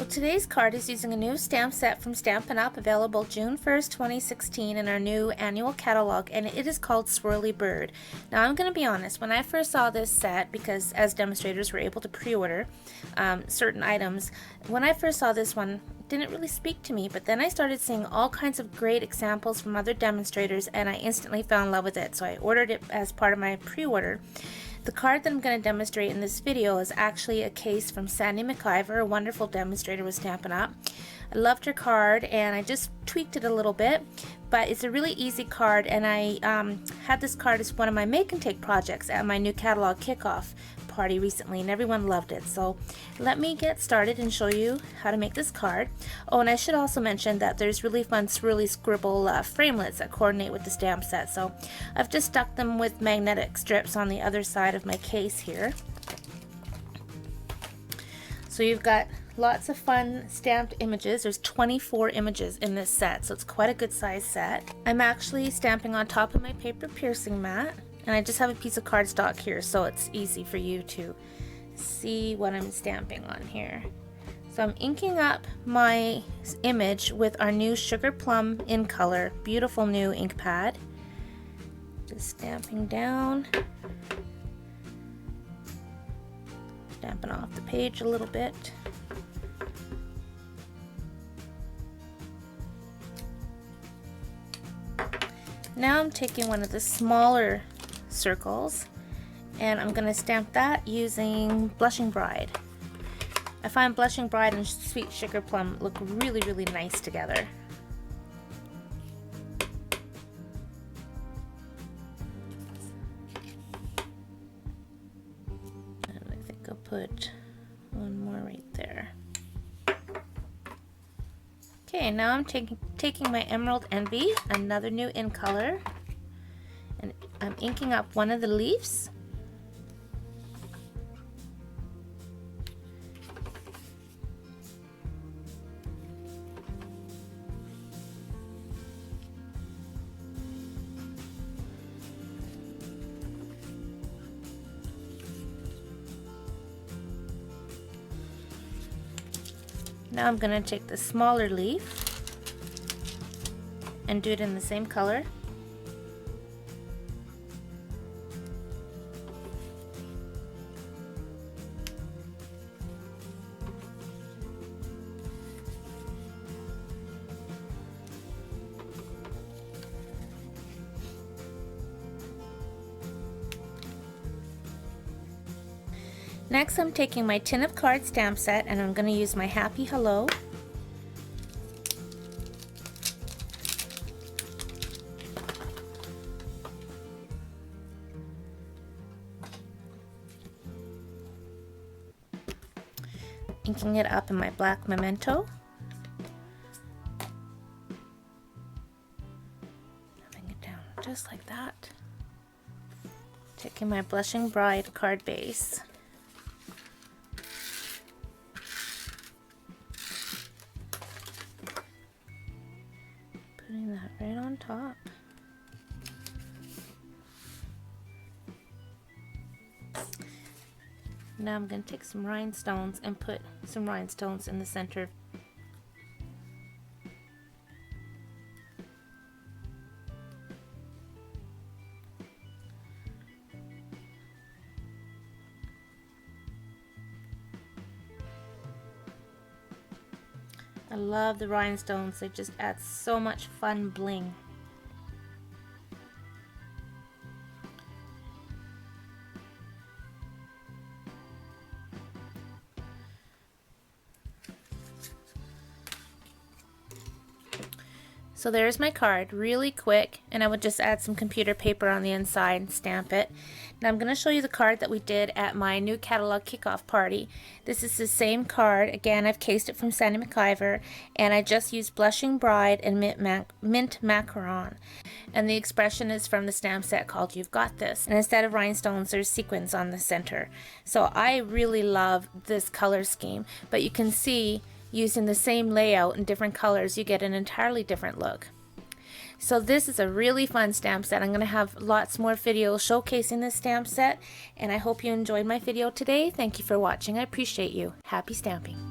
Today's card is using a new stamp set from Stampin' Up! Available June 1st, 2016 in our new annual catalog, and it is called Swirly Bird. Now I'm going to be honest, when I first saw this set, because as demonstrators we're able to pre-order certain items, when I first saw this one, it didn't really speak to me, but then I started seeing all kinds of great examples from other demonstrators and I instantly fell in love with it, so I ordered it as part of my pre-order. The card that I'm going to demonstrate in this video is actually a case from Sandy McIver, a wonderful demonstrator with Stampin' Up! I loved her card and I just tweaked it a little bit, but it's a really easy card, and I had this card as one of my make and take projects at my new catalog kickoff party recently, and everyone loved it. So let me get started and show you how to make this card. Oh, and I should also mention that there's really fun swirly scribble framelets that coordinate with the stamp set. So I've just stuck them with magnetic strips on the other side of my case here. So you've got lots of fun stamped images. There's 24 images in this set, so it's quite a good size set. I'm actually stamping on top of my paper piercing mat, and I just have a piece of cardstock here so it's easy for you to see what I'm stamping on here. So I'm inking up my image with our new Sugar Plum in color, beautiful new ink pad. Just stamping down, stamping off the page a little bit. Now I'm taking one of the smaller circles and I'm going to stamp that using Blushing Bride. I find Blushing Bride and Sweet Sugar Plum look really, really nice together. And I think I'll put one more right there. Okay, now I'm taking my Emerald Envy, another new in color, and I'm inking up one of the leaves. Now I'm going to take the smaller leaf and do it in the same color. Next, I'm taking my tin of cards stamp set and I'm going to use my Happy Hello. Inking it up in my black Memento. Having it down just like that. Taking my Blushing Bride card base. Putting that right on top. Now I'm going to take some rhinestones and put some rhinestones in the center. I love the rhinestones, they just add so much fun bling. So there's my card, really quick, and I would just add some computer paper on the inside and stamp it. Now I'm going to show you the card that we did at my new catalog kickoff party. This is the same card. Again, I've cased it from Sandy McIver, and I just used Blushing Bride and Mint Macaron. And the expression is from the stamp set called You've Got This. And instead of rhinestones, there's sequins on the center. So I really love this color scheme, but you can see using the same layout in different colors, you get an entirely different look. So this is a really fun stamp set. I'm going to have lots more videos showcasing this stamp set, and I hope you enjoyed my video today. Thank you for watching. I appreciate you. Happy stamping.